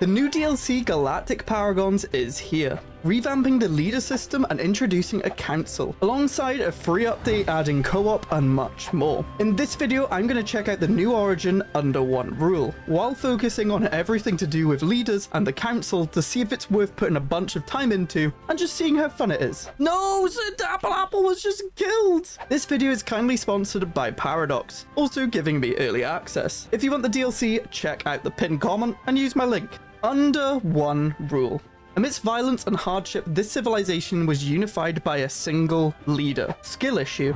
The new DLC Galactic Paragons is here, revamping the leader system and introducing a council, alongside a free update adding co-op and much more. In this video, I'm going to check out the new origin under one rule, while focusing on everything to do with leaders and the council to see if it's worth putting a bunch of time into and just seeing how fun it is. No, Sir Apple was just killed! This video is kindly sponsored by Paradox, also giving me early access. If you want the DLC, check out the pinned comment and use my link. Under one rule. Amidst violence and hardship, this civilization was unified by a single leader. Skill issue.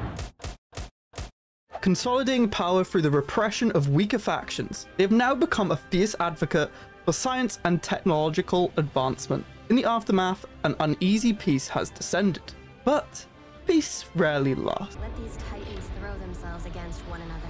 Consolidating power through the repression of weaker factions, they have now become a fierce advocate for science and technological advancement. In the aftermath, an uneasy peace has descended. But peace rarely lasts. Let these titans throw themselves against one another.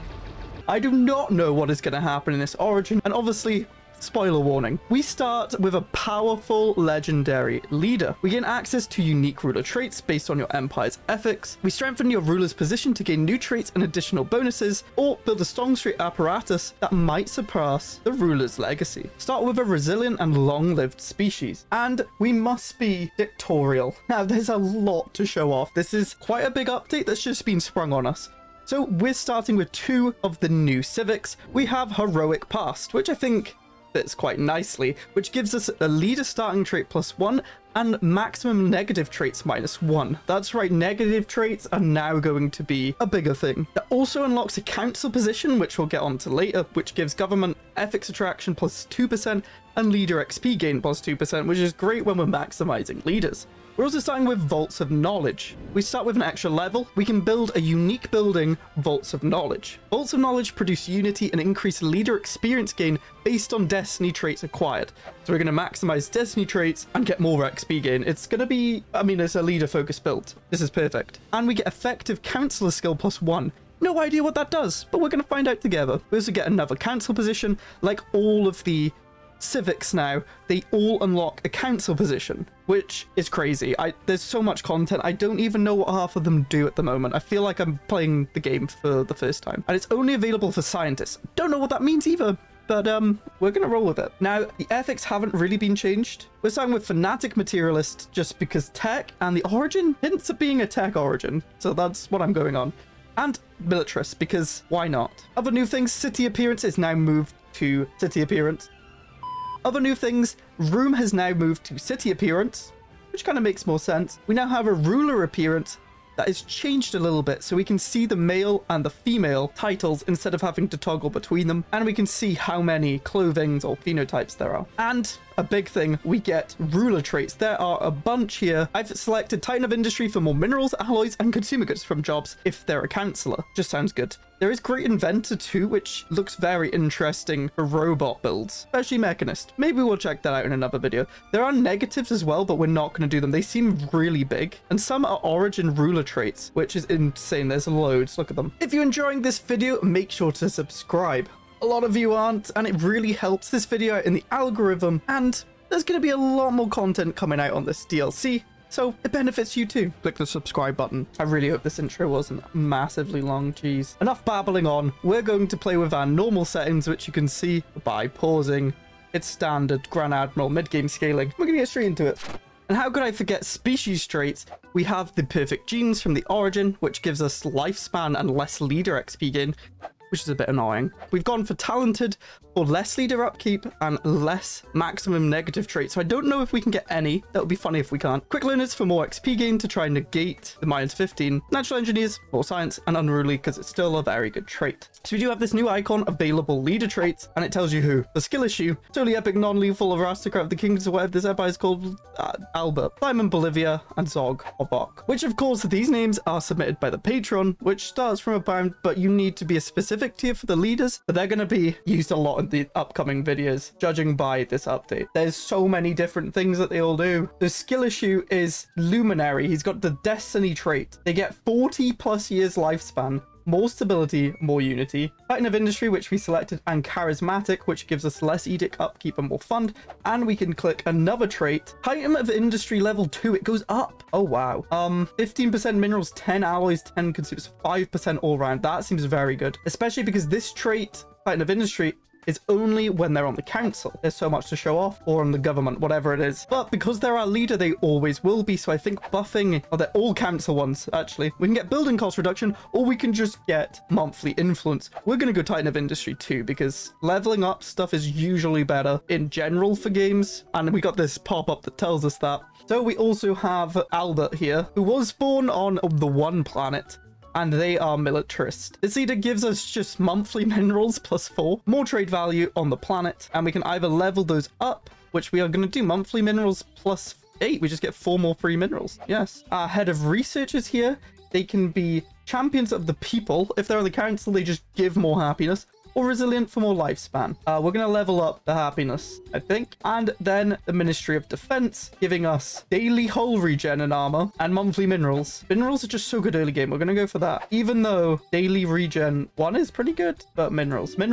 I do not know what is going to happen in this origin, and obviously, spoiler warning. We start with a powerful legendary leader. We gain access to unique ruler traits based on your empire's ethics. We strengthen your ruler's position to gain new traits and additional bonuses, or build a strong street apparatus that might surpass the ruler's legacy. Start with a resilient and long-lived species, and we must be dictatorial. Now, there's a lot to show off. This is quite a big update that's just been sprung on us. So we're starting with two of the new civics. We have Heroic Past, which I think fits quite nicely, which gives us a leader starting trait +1 and maximum negative traits -1. That's right, negative traits are now going to be a bigger thing. That also unlocks a council position, which we'll get onto later, which gives government ethics attraction +2% and leader XP gain +2%, which is great when we're maximizing leaders. We're also starting with Vaults of Knowledge. We start with an extra level. We can build a unique building, Vaults of Knowledge. Vaults of Knowledge produce unity and increase leader experience gain based on destiny traits acquired. So we're going to maximize destiny traits and get more XP gain. It's going to be, I mean, it's a leader focused build. This is perfect. And we get effective counselor skill +1. No idea what that does, but we're going to find out together. We also get another council position. Like all of the civics now, they all unlock a council position, which is crazy. There's so much content, I don't even know what half of them do at the moment. I feel like I'm playing the game for the first time, and it's only available for scientists. Don't know what that means either, but we're gonna roll with it. Now, the ethics haven't really been changed. We're starting with Fanatic Materialist just because tech, and the origin hints at being a tech origin, so that's what I'm going on. And Militarist, because why not? Other new things, City Appearance is now moved to City Appearance. Other new things, Room has now moved to City Appearance, which kind of makes more sense. We now have a Ruler Appearance that is changed a little bit, so we can see the male and the female titles instead of having to toggle between them, and we can see how many clothings or phenotypes there are. And a big thing, we get ruler traits. There are a bunch here. I've selected Titan of Industry for more minerals, alloys, and consumer goods from jobs if they're a councillor. Just sounds good. There is Great Inventor too, which looks very interesting for robot builds, especially Mechanist. Maybe we'll check that out in another video. There are negatives as well, but we're not going to do them. They seem really big, and some are origin ruler traits, which is insane. There's loads. Look at them. If you're enjoying this video, make sure to subscribe. A lot of you aren't, and it really helps this video out in the algorithm, and there's going to be a lot more content coming out on this DLC, so it benefits you too. Click the subscribe button. I really hope this intro wasn't massively long. Jeez. Enough babbling on. We're going to play with our normal settings, which you can see by pausing. It's standard Grand Admiral mid-game scaling. We're going to get straight into it. And how could I forget species traits? We have the perfect genes from the origin, which gives us lifespan and less leader XP gain, which is a bit annoying. We've gone for talented for less leader upkeep and less maximum negative traits. So I don't know if we can get any. That would be funny if we can't. Quick learners for more XP gain to try and negate the -15. Natural engineers, more science, and unruly because it's still a very good trait. So we do have this new icon, available leader traits, and it tells you who. The skill issue, totally epic, non-lethal aristocrat of the kingdoms of whatever this empire is called, Albert, Simon Bolivia, and Zog or Bok. Which of course these names are submitted by the patron, which starts from a bound, but you need to be a specific tier for the leaders, but they're going to be used a lot in the upcoming videos, judging by this update. There's so many different things that they all do. The skill issue is Luminary. He's got the Destiny trait. They get 40+ years lifespan, more stability, more unity. Titan of Industry, which we selected, and Charismatic, which gives us less edict upkeep and more fund. And we can click another trait. Titan of Industry level 2, it goes up. Oh, wow. 15% minerals, 10 alloys, 10 consumers, 5% all round. That seems very good, especially because this trait, Titan of Industry, is only when they're on the council. There's so much to show off, or on the government, whatever it is. But because they're our leader, they always will be. So I think buffing, oh, they're all council ones, actually. We can get building cost reduction, or we can just get monthly influence. We're going to go Titan of Industry too, because leveling up stuff is usually better in general for games. And we got this pop-up that tells us that. So we also have Albert here, who was born on the one planet, and they are militarist. This leader gives us just monthly minerals +4, more trade value on the planet, and we can either level those up, which we are going to do monthly minerals +8. We just get 4 more free minerals. Yes. Our head of research is here. They can be champions of the people. If they're on the council, they just give more happiness. Or resilient for more lifespan. We're going to level up the happiness, I think. And then the Ministry of Defense, giving us daily hull regen and armor and monthly minerals. Minerals are just so good early game. We're going to go for that. Even though daily regen 1 is pretty good, but minerals. We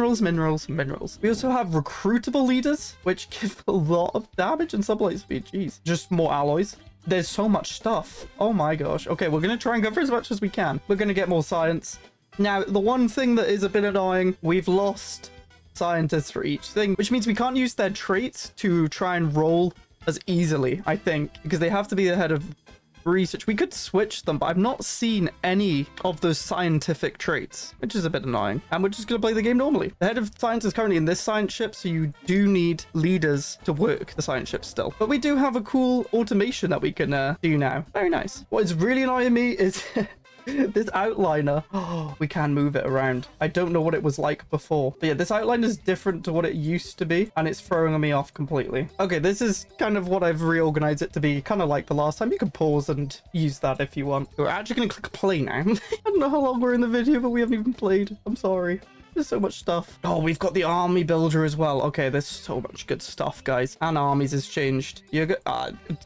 also have recruitable leaders, which give a lot of damage and supply speed. Jeez. Just more alloys. There's so much stuff. Oh my gosh. Okay, we're going to try and cover as much as we can. We're going to get more science. Now, the one thing that is a bit annoying, we've lost scientists for each thing, which means we can't use their traits to try and roll as easily, I think, because they have to be the head of research. We could switch them, but I've not seen any of those scientific traits, which is a bit annoying. And we're just going to play the game normally. The head of science is currently in this science ship, so you do need leaders to work the science ship still. But we do have a cool automation that we can do now. Very nice. What is really annoying me is... this outliner, oh, we can move it around. I don't know what it was like before. But yeah, this outline is different to what it used to be, and it's throwing me off completely. Okay, this is kind of what I've reorganized it to be, kind of like the last time. You can pause and use that if you want. We're actually going to click play now. I don't know how long we're in the video, but we haven't even played. I'm sorry. There's so much stuff. Oh, we've got the army builder as well. Okay, there's so much good stuff, guys. And armies has changed. You're good.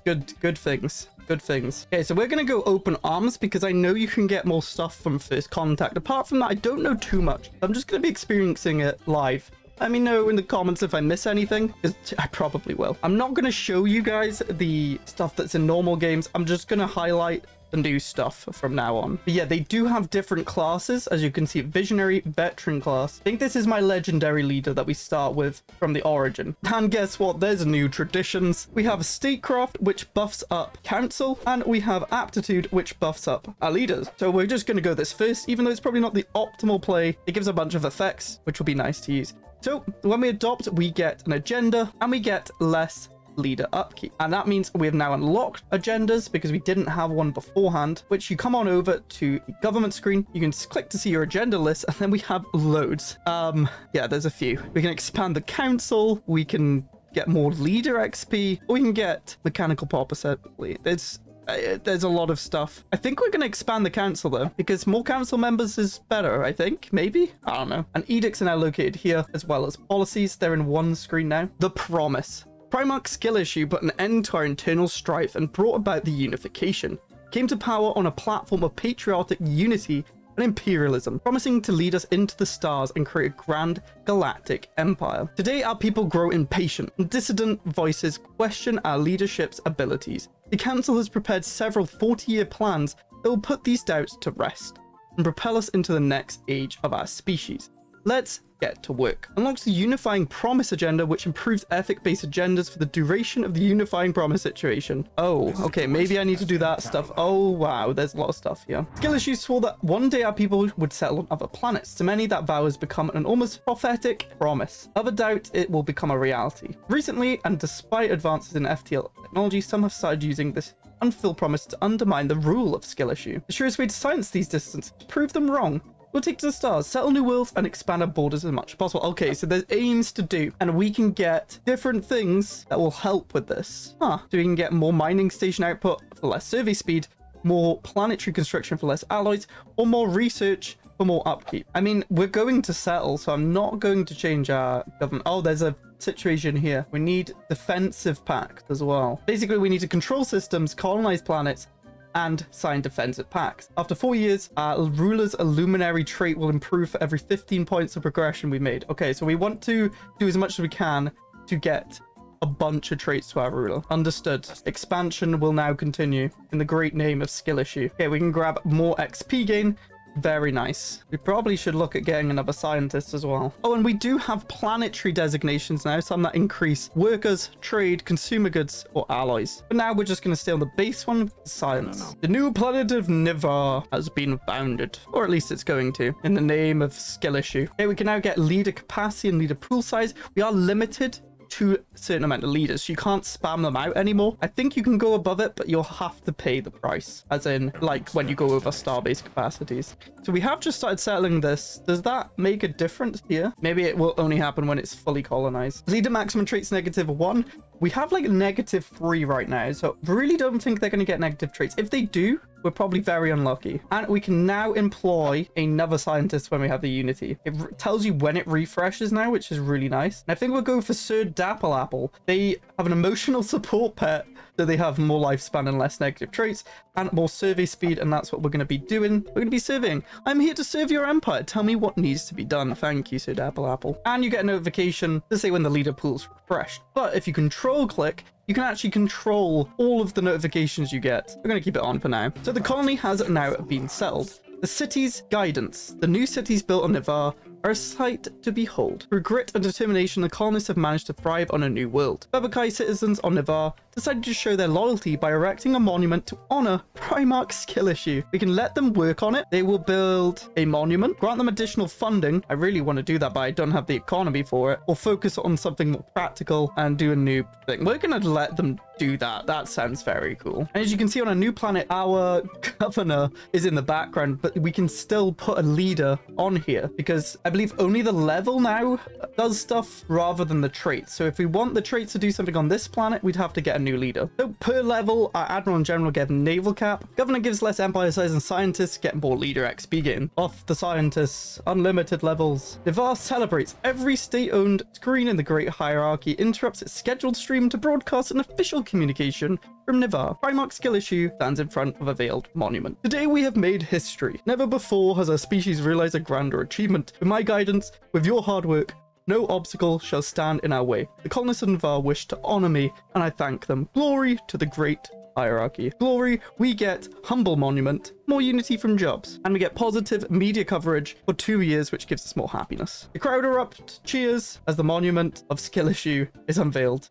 Good things. Good things. Okay, so we're going to go open arms because I know you can get more stuff from first contact. Apart from that, I don't know too much. I'm just going to be experiencing it live. Let me know in the comments if I miss anything, because I probably will. I'm not going to show you guys the stuff that's in normal games. I'm just going to highlight the new stuff from now on. But yeah, they do have different classes. As you can see, visionary, veteran class. I think this is my legendary leader that we start with from the origin. And guess what? There's new traditions. We have Statecraft, which buffs up council, and we have aptitude, which buffs up our leaders. So we're just going to go this first, even though it's probably not the optimal play. It gives a bunch of effects, which will be nice to use. So when we adopt, we get an agenda and we get less leader upkeep, and that means we have now unlocked agendas because we didn't have one beforehand, which you come on over to the government screen. You can click to see your agenda list, and then we have loads. Yeah, there's a few. We can expand the council, we can get more leader XP, or we can get mechanical pop assembly. There's a lot of stuff. I think we're going to expand the council though, because more council members is better, I think. Maybe? I don't know. And edicts are now located here, as well as policies. They're in one screen now. The promise. Primarch's skill issue put an end to our internal strife and brought about the unification. Came to power on a platform of patriotic unity and imperialism, promising to lead us into the stars and create a grand galactic empire. Today, our people grow impatient, and dissident voices question our leadership's abilities. The Council has prepared several 40-year plans that will put these doubts to rest and propel us into the next age of our species. Let's get to work. Unlocks the Unifying Promise agenda, which improves ethic-based agendas for the duration of the Unifying Promise situation. Oh, okay, maybe I need to do that stuff. Oh, wow, there's a lot of stuff here. Skill issues swore that one day our people would settle on other planets. To many, that vow has become an almost prophetic promise. Other doubt it will become a reality. Recently, and despite advances in FTL technology, some have started using this unfulfilled promise to undermine the rule of skill issue. The surest way to silence these dissidents is to prove them wrong. We'll take to the stars, settle new worlds, and expand our borders as much as possible. Okay, so there's aims to do, and we can get different things that will help with this. So we can get more mining station output for less survey speed, more planetary construction for less alloys, or more research for more upkeep. I mean, we're going to settle, so I'm not going to change our government. Oh, there's a situation here. We need defensive pact as well. Basically, we need to control systems, colonize planets, and sign defensive pacts. After 4 years, our ruler's illuminary trait will improve for every 15 points of progression we made. Okay, so we want to do as much as we can to get a bunch of traits to our ruler. Understood. Expansion will now continue in the great name of skill issue. Okay, we can grab more XP gain, very nice. We probably should look at getting another scientist as well. Oh, and we do have planetary designations now, some that increase workers, trade, consumer goods, or alloys. But now we're just going to stay on the base one, science. The new planet of Nivar has been founded, or at least it's going to, in the name of skill issue. Okay, we can now get leader capacity and leader pool size. We are limited to a certain amount of leaders, so you can't spam them out anymore. I think you can go above it, but you'll have to pay the price, as in like when you go over starbase capacities. So we have just started settling this. Does that make a difference here? Maybe it will only happen when it's fully colonized. Leader maximum traits -1. We have like -3 right now, so really don't think they're going to get negative traits. If they do, we're probably very unlucky. And we can now employ another scientist when we have the unity. It tells you when it refreshes now, which is really nice. And I think we'll go for Sir Dapple Apple. They have an emotional support pet, so they have more lifespan and less negative traits, and more survey speed, and that's what we're going to be doing. We're going to be surveying. I'm here to serve your empire. Tell me what needs to be done. Thank you, Sir Dapple Apple. And you get a notification to say when the leader pool's refreshed. But if you control click, you can actually control all of the notifications you get. We're going to keep it on for now. So the colony has now been settled. The city's guidance. The new cities built on Nivar are a sight to behold. Through grit and determination, the colonists have managed to thrive on a new world. Bebakai citizens on Nivar decided to show their loyalty by erecting a monument to honor Primarch's skill issue. We can let them work on it. They will build a monument, grant them additional funding. I really want to do that, but I don't have the economy for it. Or focus on something more practical and do a new thing. We're going to let them do that. That sounds very cool. And as you can see on a new planet, our governor is in the background, but we can still put a leader on here because I believe only the level now does stuff rather than the traits. So if we want the traits to do something on this planet, we'd have to get a new leader. So per level, our Admiral and General get a naval cap. Governor gives less empire size, and scientists get more leader XP gain. Off the scientists, unlimited levels. Nivar celebrates. Every state-owned screen in the Great Hierarchy interrupts its scheduled stream to broadcast an official communication from Nivar. Primarch's skill issue stands in front of a veiled monument. Today we have made history. Never before has our species realized a grander achievement. With my guidance, with your hard work, no obstacle shall stand in our way. The colonists of Nivar wish to honor me, and I thank them. Glory to the Great Hierarchy. Glory, we get humble monument, more unity from jobs, and we get positive media coverage for 2 years, which gives us more happiness. The crowd erupt cheers as the monument of skill issue is unveiled.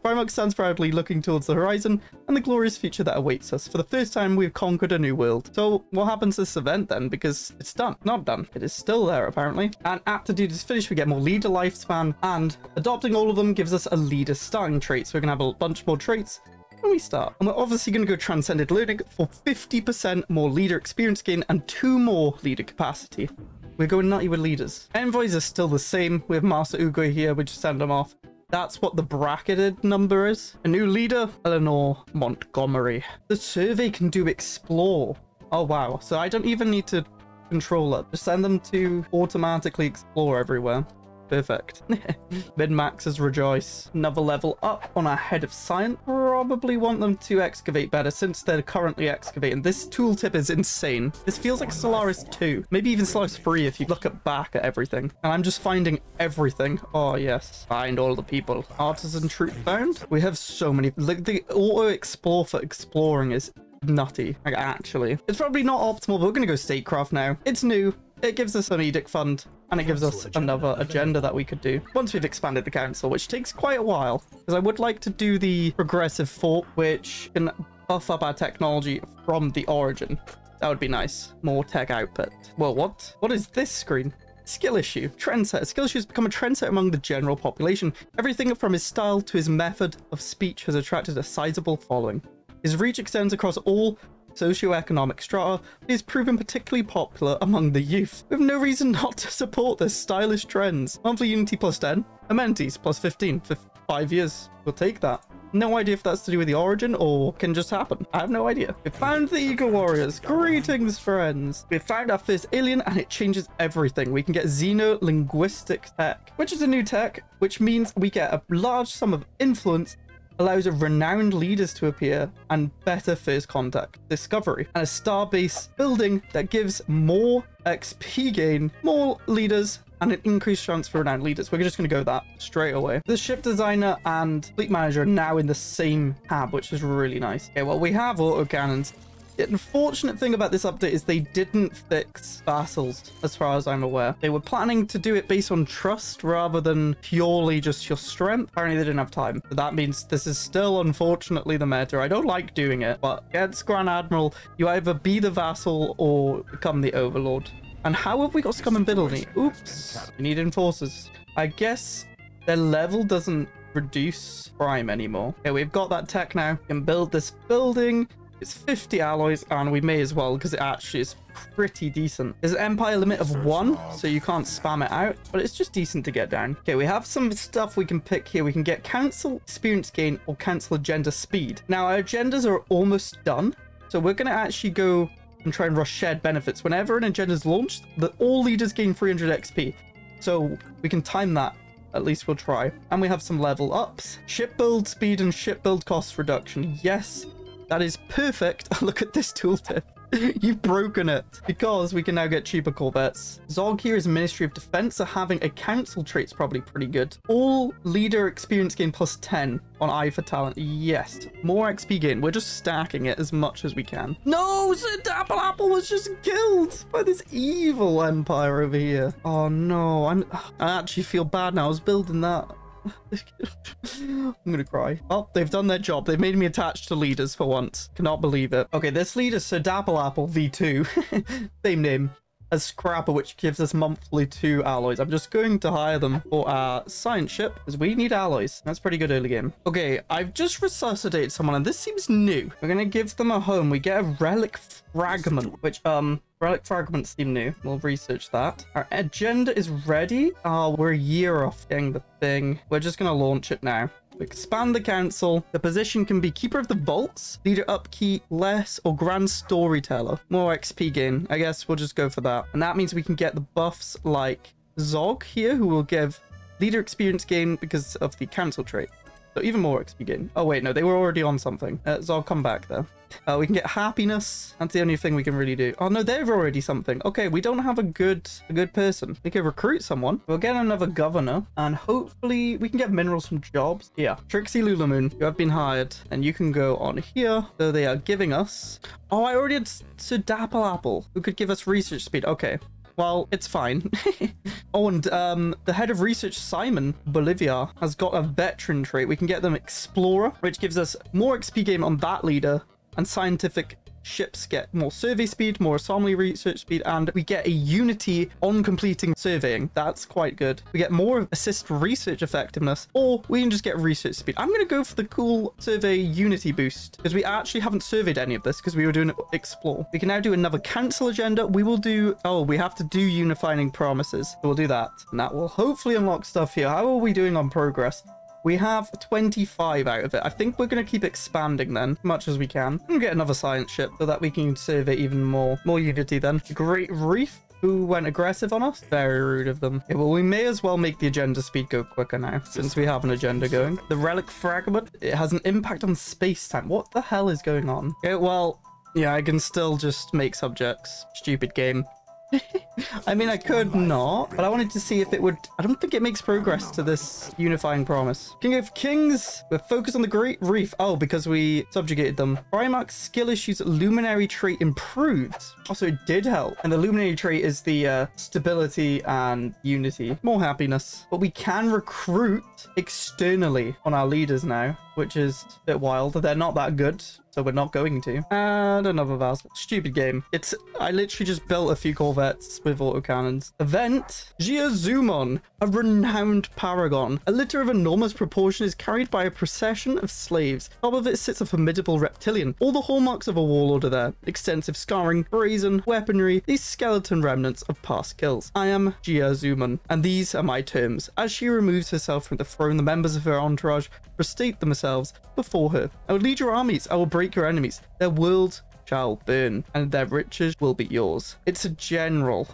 Primarch stands proudly looking towards the horizon and the glorious future that awaits us. For the first time, we've conquered a new world. So what happens to this event then? Because it's done. Not done. It is still there, apparently. And aptitude is finished. We get more leader lifespan, and adopting all of them gives us a leader starting trait. So we're going to have a bunch more traits when we start. And we're obviously going to go transcended learning for 50% more leader experience gain and 2 more leader capacity. We're going nutty with leaders. Envoys are still the same. We have Master Ugo here. We just send them off. That's what the bracketed number is. A new leader, Eleanor Montgomery. The survey can do explore. Oh, wow. So I don't even need to control it. Just send them to automatically explore everywhere. Perfect. Mid-maxers rejoice. Another level up on our head of science. Probably want them to excavate better since they're currently excavating. This tooltip is insane. This feels like Stellaris 2. Maybe even Stellaris 3 if you look back at everything. And I'm just finding everything. Oh, yes. Find all the people. Artisan troop found. We have so many. Like, the auto-explore for exploring is nutty. Like, actually. It's probably not optimal, but we're going to go Statecraft now. It's new. It gives us an edict fund, and it gives us another agenda that we could do once we've expanded the council, which takes quite a while, because I would like to do the progressive fort, which can buff up our technology from the origin. That would be nice. More tech output. Well, what is this screen? Skill issue. Trendsetter. Skill issue has become a trendsetter among the general population. Everything from his style to his method of speech has attracted a sizable following. His reach extends across all socioeconomic strata, but is proven particularly popular among the youth. We have no reason not to support this stylish trends. Monthly unity plus 10, amenities plus 15 for 5 years. We'll take that. No idea if that's to do with the origin or can just happen. I have no idea. We found the Eagle Warriors. Greetings, friends. We found our first alien, and it changes everything. We can get xeno-linguistic tech, which is a new tech, which means we get a large sum of influence, allows renowned leaders to appear, and better first contact discovery, and a starbase building that gives more XP gain, more leaders, and an increased chance for renowned leaders. We're just going to go that straight away. The ship designer and fleet manager are now in the same tab, which is really nice. Okay, well, we have autocannons. The unfortunate thing about this update is they didn't fix vassals, as far as I'm aware. They were planning to do it based on trust rather than purely just your strength. Apparently, they didn't have time. So that means this is still, unfortunately, the meta. I don't like doing it, but against Grand Admiral, you either be the vassal or become the overlord. And how have we got Scum and Villainy? Oops. We need enforcers. I guess their level doesn't reduce crime anymore. Okay, we've got that tech now. We can build this building. It's 50 alloys, and we may as well because it actually is pretty decent. There's an empire limit of 1, so you can't spam it out, but it's just decent to get down. Okay, we have some stuff we can pick here. We can get council experience gain or council agenda speed. Now, our agendas are almost done, so we're going to actually go and try and rush shared benefits. Whenever an agenda is launched, all leaders gain 300 XP, so we can time that. At least we'll try. And we have some level ups. Ship build speed and ship build cost reduction. Yes. That is perfect. Look at this tooltip. You've broken it. Because we can now get cheaper corvettes. Zog here is Ministry of Defense, so having a council trait's probably pretty good. All leader experience gain plus 10 on Eye for Talent. Yes. More XP gain. We're just stacking it as much as we can. No, Sir Dapple Apple was just killed by this evil empire over here. Oh no, I actually feel bad now. I was building that. I'm gonna cry. Oh, they've done their job. They've made me attached to leaders for once. Cannot believe it. Okay, this leader, Sir Dapple Apple V2. Same name as Scrapper, which gives us monthly 2 alloys. I'm just going to hire them for our science ship because we need alloys. That's pretty good early game. Okay, I've just resuscitated someone and this seems new. We're gonna give them a home. We get a relic fragment, which relic fragments seem new. We'll research that. Our agenda is ready. Oh, we're a year off getting the thing. We're just gonna launch it now. Expand the council. The position can be Keeper of the Vaults, Leader Upkeep, Less, or Grand Storyteller. More XP gain. I guess we'll just go for that. And that means we can get the buffs like Zog here, who will give Leader Experience gain because of the council trait. So even more XP gain. Oh wait, no, they were already on something. Zog, come back there. We can get happiness. That's the only thing we can really do. Oh no, they're already something. Okay, we don't have a good person. We can recruit someone. We'll get another governor, and hopefully we can get minerals from jobs. Yeah, Trixie Lulamoon, you have been hired, and you can go on here. So they are giving us. Oh, I already had Sir Dapple Apple, who could give us research speed. Okay. Well, it's fine. Oh, and the head of research, Simon Bolivia, has got a veteran trait. We can get them Explorer, which gives us more XP gain on that leader, and scientific ships get more survey speed, more assembly research speed, and we get a unity on completing surveying. That's quite good. We get more assist research effectiveness, or we can just get research speed. I'm going to go for the cool survey unity boost because we actually haven't surveyed any of this because we were doing explore. We can now do another council agenda. We will do, oh, we have to do unifying promises. So we'll do that, and that will hopefully unlock stuff here. How are we doing on progress? We have 25 out of it. I think we're going to keep expanding then, as much as we can. And get another science ship so that we can survey even more. More unity then. Great Reef, who went aggressive on us. Very rude of them. Okay, well, we may as well make the agenda speed go quicker now, since we have an agenda going. The relic fragment, it has an impact on space-time. What the hell is going on? Okay, well, yeah, I can still just make subjects. Stupid game. I mean, I could not, but I wanted to see if it would. I don't think it makes progress to this unifying promise. King of Kings, we're focused on the Great Reef. Oh, because we subjugated them. Primarch's skill issues luminary trait improved. Also, it did help. And the luminary trait is the stability and unity. More happiness. But we can recruit externally on our leaders now, which is a bit wild. They're not that good, so we're not going to. And another vassal. Stupid game. I literally just built a few corvettes with autocannons. Event, Geosumon, a renowned paragon. A litter of enormous proportion is carried by a procession of slaves. Top of it sits a formidable reptilian. All the hallmarks of a warlord are there. Extensive scarring, brazen, weaponry, these skeleton remnants of past kills. I am Geosumon, and these are my terms. As she removes herself from the throne, the members of her entourage prostrate themselves before her. I will lead your armies. I will break your enemies. Their worlds shall burn, and their riches will be yours. It's a general.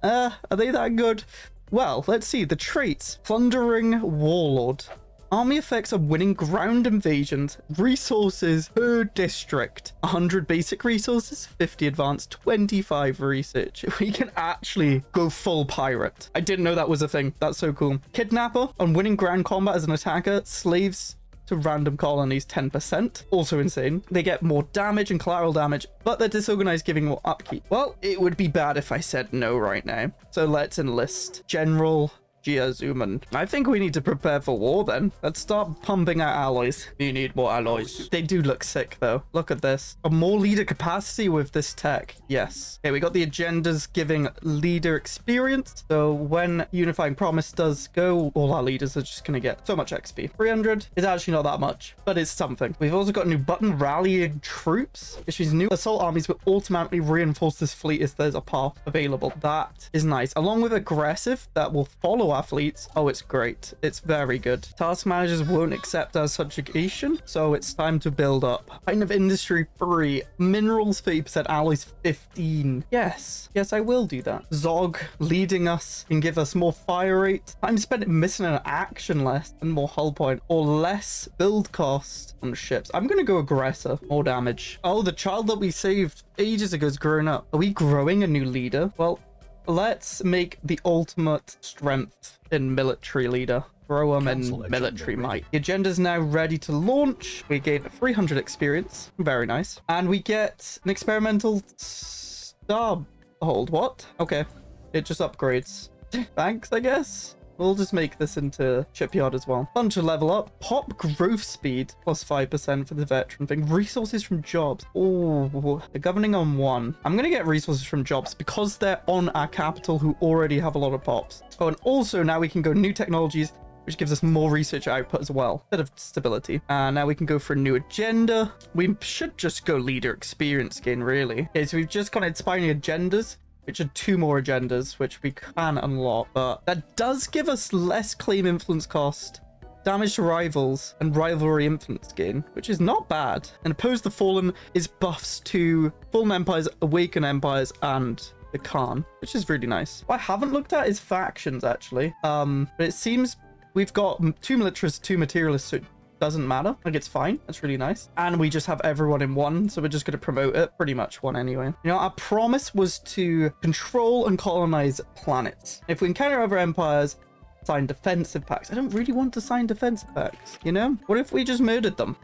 Are they that good? Well, let's see. The traits. Plundering Warlord. Army effects of winning ground invasions. Resources per district. 100 basic resources, 50 advanced, 25 research. We can actually go full pirate. I didn't know that was a thing. That's so cool. Kidnapper. On winning ground combat as an attacker, slaves to random colonies 10%. Also insane. They get more damage and collateral damage, but they're disorganized, giving more upkeep. Well, it would be bad if I said no right now. So let's enlist General Geosumon. I think we need to prepare for war then. Let's start pumping out alloys. We need more alloys. They do look sick though. Look at this. A more leader capacity with this tech. Yes. Okay, we got the agendas giving leader experience. So when Unifying Promise does go, all our leaders are just going to get so much XP. 300 is actually not that much, but it's something. We've also got a new button, rallying troops. Issues new assault armies will automatically reinforce this fleet if there's a path available. That is nice. Along with aggressive that will follow our fleets. Oh, it's great. It's very good. Task managers won't accept our subjugation, so it's time to build up. Kind of industry 3. Minerals 30%, alloys 15. Yes, I will do that. Zog leading us can give us more fire rate. Time spent missing an action less and more hull point, or less build cost on ships. I'm gonna go aggressor. More damage. Oh, the child that we saved ages ago is grown up. Are we growing a new leader? Well, let's make the ultimate strength in military leader. Throw them in military might. The agenda's now ready to launch. We gain 300 experience. Very nice. And we get an experimental star hold. What? Okay. It just upgrades. Thanks, I guess. We'll just make this into shipyard as well. Fun to level up. Pop growth speed plus 5% for the veteran thing. Resources from jobs. Oh, they're governing on 1. I'm going to get resources from jobs because they're on our capital who already have a lot of pops. Oh, and also now we can go new technologies, which gives us more research output as well. Bit of stability. And now we can go for a new agenda. We should just go leader experience gain, really. Okay, so we've just got inspiring agendas, which are 2 more agendas, which we can unlock. But that does give us less claim influence cost, damage to rivals, and rivalry influence gain, which is not bad. And oppose the fallen is buffs to fallen empires, awaken empires, and the Khan, which is really nice. What I haven't looked at is factions, actually. But it seems we've got 2 militarists, 2 materialists, so it doesn't matter. Like, it's fine. That's really nice. And we just have everyone in 1, so we're just going to promote it. Pretty much 1 anyway. You know, our promise was to control and colonize planets. If we encounter other empires, sign defensive pacts. I don't really want to sign defensive pacts, you know? What if we just murdered them?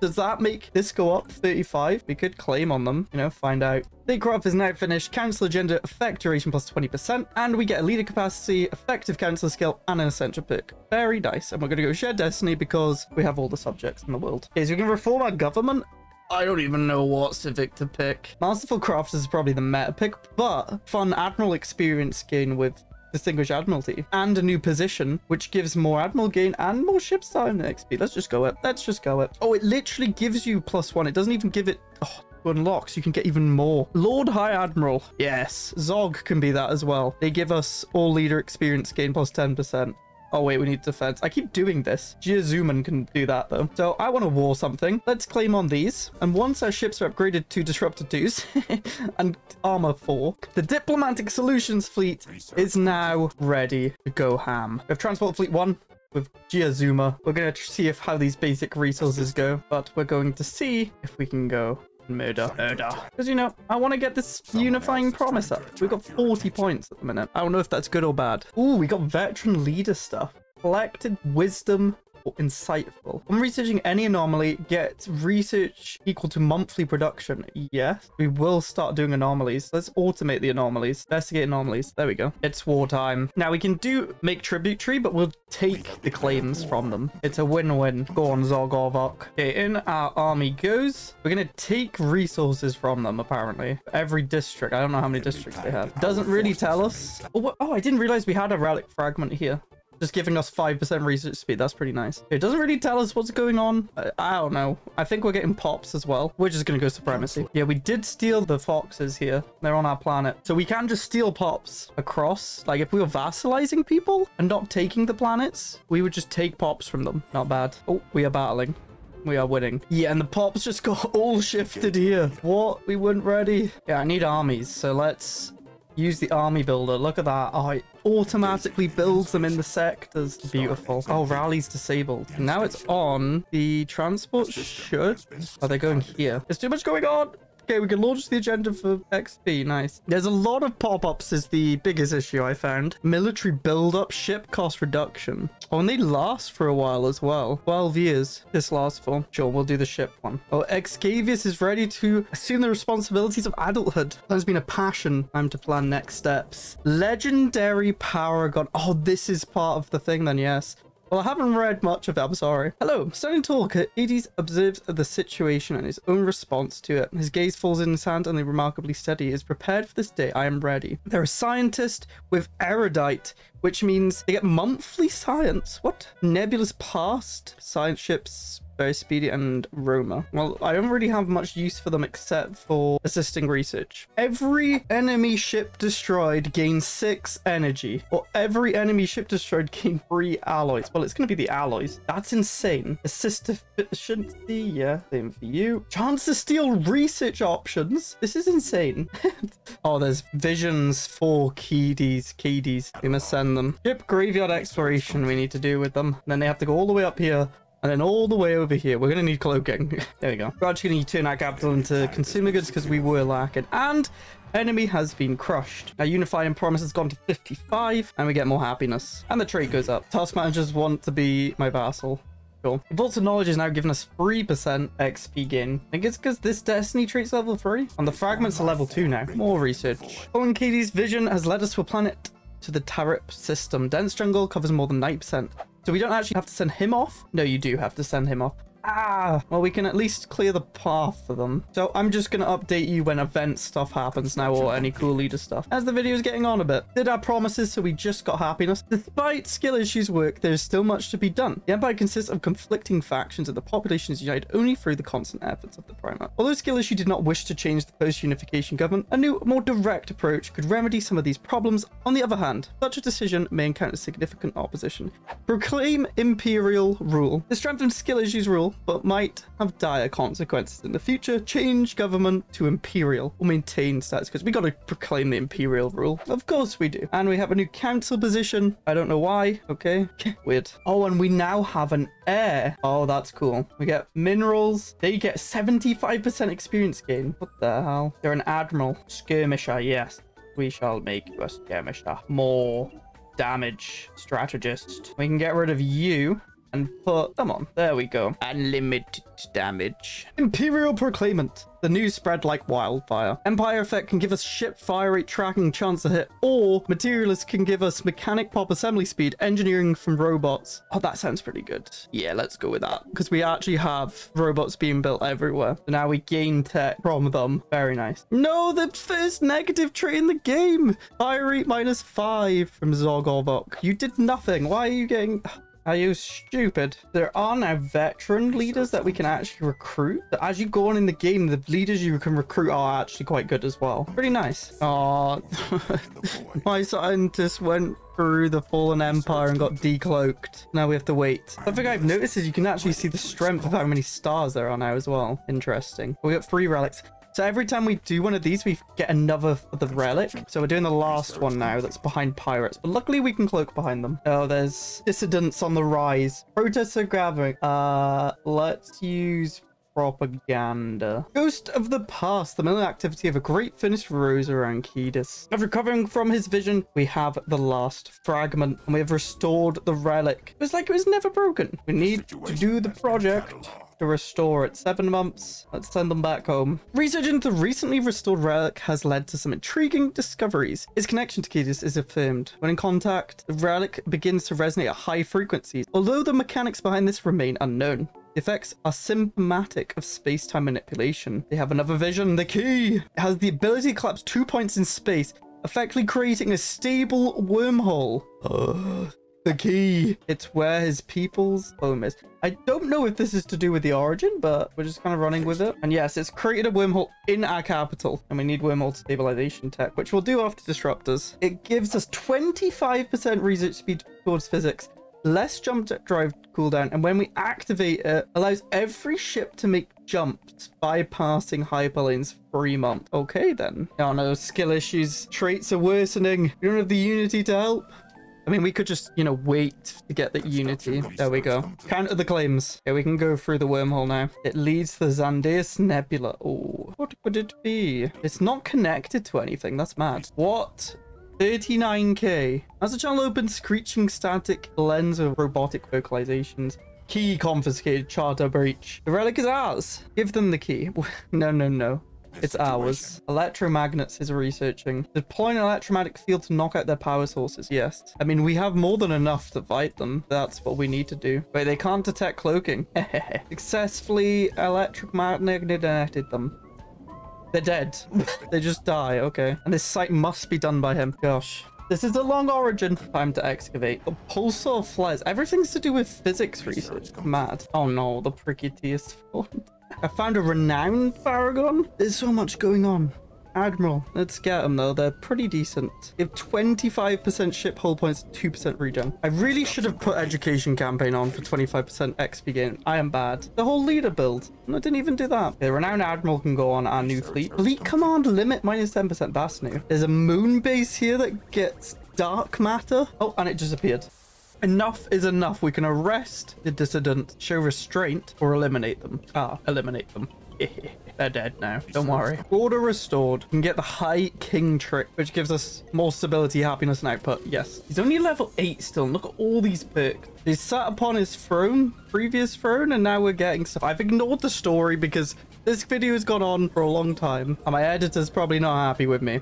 Does that make this go up 35? We could claim on them, you know, find out. Statecraft is now finished. Council agenda effect duration plus 20%. And we get a leader capacity, effective council skill, and an essential pick. Very nice. And we're going to go share destiny because we have all the subjects in the world. Okay, so we can reform our government. I don't even know what civic to pick. Masterful Crafters is probably the meta pick, but fun Admiral experience gain with Distinguished Admiralty and a new position, which gives more Admiral gain and more ship time XP. Let's just go it. Let's just go it. Oh, it literally gives you +1. It doesn't even give it... Oh, to unlock, so you can get even more. Lord High Admiral. Yes. Zog can be that as well. They give us all leader experience gain plus 10%. Oh, wait, we need defense. I keep doing this. Geosumon can do that, though. So I want to war something. Let's claim on these. And once our ships are upgraded to Disruptor 2s and Armor 4, the Diplomatic Solutions fleet is now ready to go ham. We have Transport Fleet 1 with Geosumon. We're going to see how these basic resources go, but we're going to see if we can go murder. Because, you know, I want to get this unifying promise up. We've got 40 points at the minute. I don't know if that's good or bad. Ooh, we got veteran leader stuff. Collected wisdom or insightful. I'm researching any anomaly. Get research equal to monthly production. Yes, we will start doing anomalies. Let's automate the anomalies. Investigate anomalies. There we go. It's wartime. Now we can make tributary, but we'll take the claims from them. It's a win-win. Go on, Zogorvok. Okay, in our army goes. We're going to take resources from them, apparently. Every district. I don't know how many districts they have. Doesn't really tell us. Oh, I didn't realize we had a relic fragment here. Just giving us 5% research speed. That's pretty nice. It doesn't really tell us what's going on. I don't know. I think we're getting pops as well. We're just going to go supremacy. Yeah, we did steal the foxes here. They're on our planet. So we can just steal pops across. Like, if we were vassalizing people and not taking the planets, we would just take pops from them. Not bad. Oh, we are battling. We are winning. Yeah, and the pops just got all shifted here. What? We weren't ready. Yeah, I need armies. So let's use the army builder. Look at that. Oh, it automatically builds them in the sectors. Beautiful. Oh, rally's disabled. Now it's on. The transport should... Oh, they're going here. There's too much going on. Okay, we can launch the agenda for XP. Nice. There's a lot of pop-ups is the biggest issue I found. Military build-up, ship cost reduction. Oh, and they last for a while as well. 12 years this lasts for. Sure, we'll do the ship one. Oh, Excavius is ready to assume the responsibilities of adulthood. There's been a passion. Time to plan next steps. Legendary Paragon. Oh, this is part of the thing then, yes. Well, I haven't read much of it, I'm sorry. Hello, standing tall, Edix observes the situation and his own response to it. His gaze falls in his hand and remarkably steady. He is prepared for this day. I am ready. They're a scientist with erudite, which means they get monthly science. What? Nebula's past, science ships, very speedy, and Roma. Well, I don't really have much use for them except for assisting research. Every enemy ship destroyed gains 6 energy, or every enemy ship destroyed gains 3 alloys. Well, it's going to be the alloys. That's insane. Assist efficiency, yeah, same for you. Chance to steal research options. This is insane. Oh, there's visions for KDs. We must send them. Ship graveyard exploration we need to do with them. And then they have to go all the way up here. And then all the way over here, we're going to need cloaking. There we go. We're actually going to turn our capital into consumer goods because we were lacking. And enemy has been crushed. Our unifying promise has gone to 55 and we get more happiness. And the trade goes up. Task managers want to be my vassal. Cool. Vaults of Knowledge is now giving us 3% XP gain. I think it's because this Destiny trait's level 3. And the fragments are level 2 now. More research. Following Katie's vision has led us to a planet to the Tarip system. Dense jungle covers more than 90%. So we don't actually have to send him off. No, you do have to send him off. Ah, well, we can at least clear the path for them. So I'm just going to update you when event stuff happens now, or any cool leader stuff. As the video is getting on a bit, did our promises, so we just got happiness. Despite skill issues work, there's still much to be done. The Empire consists of conflicting factions and the population is united only through the constant efforts of the Primarch. Although skill issue did not wish to change the post-unification government, a new, more direct approach could remedy some of these problems. On the other hand, such a decision may encounter significant opposition. Proclaim Imperial Rule. The strengthened skill issues rule, but might have dire consequences in the future. Change government to Imperial or maintain status, because we got to proclaim the Imperial Rule. Of course we do. And we have a new council position. I don't know why. Okay. Weird. Oh, and we now have an heir. Oh, that's cool. We get minerals. They get 75% experience gain. What the hell? They're an Admiral. Skirmisher, yes. We shall make you a skirmisher. More damage strategist. We can get rid of you and put, come on, there we go. Unlimited damage. Imperial Proclaimant. The news spread like wildfire. Empire Effect can give us ship fire rate tracking, chance to hit, or Materialist can give us mechanic pop assembly speed, engineering from robots. Oh, that sounds pretty good. Yeah, let's go with that, because we actually have robots being built everywhere. So now we gain tech from them. Very nice. No, the first negative trait in the game. Fire rate -5 from Zogovok. You did nothing. Why are you getting... Are you stupid? There are now veteran leaders that we can actually recruit. As you go on in the game, the leaders you can recruit are actually quite good as well. Pretty nice. Oh, my scientist went through the fallen empire and got decloaked. Now we have to wait. Something I've noticed is you can actually see the strength of how many stars there are now as well. Interesting. We got 3 relics. So every time we do one of these, we get another for the relic. So we're doing the last one now that's behind pirates. But luckily we can cloak behind them. Oh, there's dissidents on the rise. Protests are gathering. Let's use propaganda. Ghost of the past. The military activity of a great Finnish rose around Kedis. After recovering from his vision, we have the last fragment. And we have restored the relic. It was like it was never broken. We need to do the project to restore it. 7 months. Let's send them back home. Research into the recently restored relic has led to some intriguing discoveries. Its connection to Kedis is affirmed. When in contact, the relic begins to resonate at high frequencies, although the mechanics behind this remain unknown. The effects are symptomatic of space-time manipulation. They have another vision. The key! It has the ability to collapse 2 points in space, effectively creating a stable wormhole. The key. It's where his people's home is. I don't know if this is to do with the origin, but we're just kind of running with it. And yes, it's created a wormhole in our capital. And we need wormhole stabilization tech, which we'll do after disruptors. It gives us 25% research speed towards physics, less jump drive cooldown, and when we activate it, allows every ship to make jumps bypassing hyperlanes for 3 months. Okay then. Oh no, skill issues. Traits are worsening. We don't have the unity to help. I mean, we could just, you know, wait to get the unity. There we go. Counter the claims. Okay, we can go through the wormhole now. It leads to the Zandeus Nebula. Oh, what What would it be? It's not connected to anything. That's mad. What? 39k. As the channel opens, screeching static blends of robotic vocalizations. Key confiscated, charter breach. The relic is ours. Give them the key. No, no, no. It's ours. Electromagnets is researching. Deploying an electromagnetic field to knock out their power sources. Yes. I mean, we have more than enough to fight them. That's what we need to do. Wait, they can't detect cloaking. Successfully electromagneted them. They're dead. They just die. Okay. And this site must be done by him. Gosh. This is a long origin. Time to excavate. The pulsar flares. Everything's to do with physics research. Mad. Oh no, the prettiest one. I found a renowned paragon. There's so much going on. Admiral. Let's get them though. They're pretty decent. They have 25% ship hull points, 2% regen. I really should have put education campaign on for 25% XP gain. I am bad. The whole leader build. I didn't even do that. The renowned admiral can go on our new fleet. Fleet command limit minus 10%. That's new. There's a moon base here that gets dark matter. Oh, and it disappeared. Enough is enough. We can arrest the dissidents, show restraint, or eliminate them. Eliminate them. They're dead now. Don't worry. Order restored. We can get the High King trick, which gives us more stability, happiness, and output. Yes. He's only level 8 still. Look at all these perks. He sat upon his throne, previous throne, and now we're getting stuff. I've ignored the story because this video has gone on for a long time, and my editor's probably not happy with me.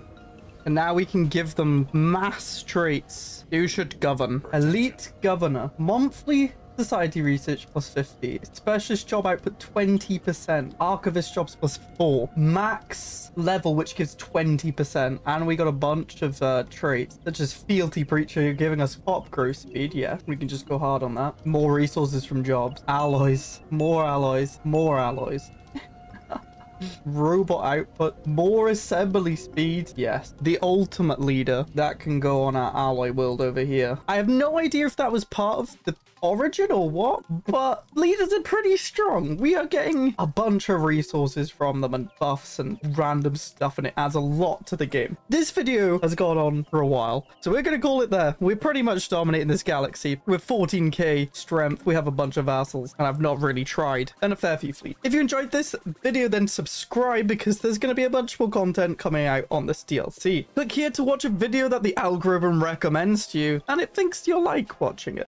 And now we can give them mass traits. You should govern. Elite governor. Monthly society research plus 50. Specialist job output 20%. Archivist jobs plus 4. Max level, which gives 20%. And we got a bunch of traits, such as fealty preacher, giving us pop growth speed. Yeah, we can just go hard on that. More resources from jobs. Alloys. More alloys. More alloys. Robot output, more assembly speed. Yes, the ultimate leader that can go on our alloy world over here. I have no idea if that was part of the origin or what, but leaders are pretty strong. We are getting a bunch of resources from them and buffs and random stuff, and it adds a lot to the game. This video has gone on for a while, so we're gonna call it there. We're pretty much dominating this galaxy with 14k strength. We have a bunch of vassals, and I've not really tried, and a fair few fleet. If you enjoyed this video, then subscribe, because there's going to be a bunch more content coming out on this DLC. Click here to watch a video that the algorithm recommends to you, and it thinks you'll like watching it.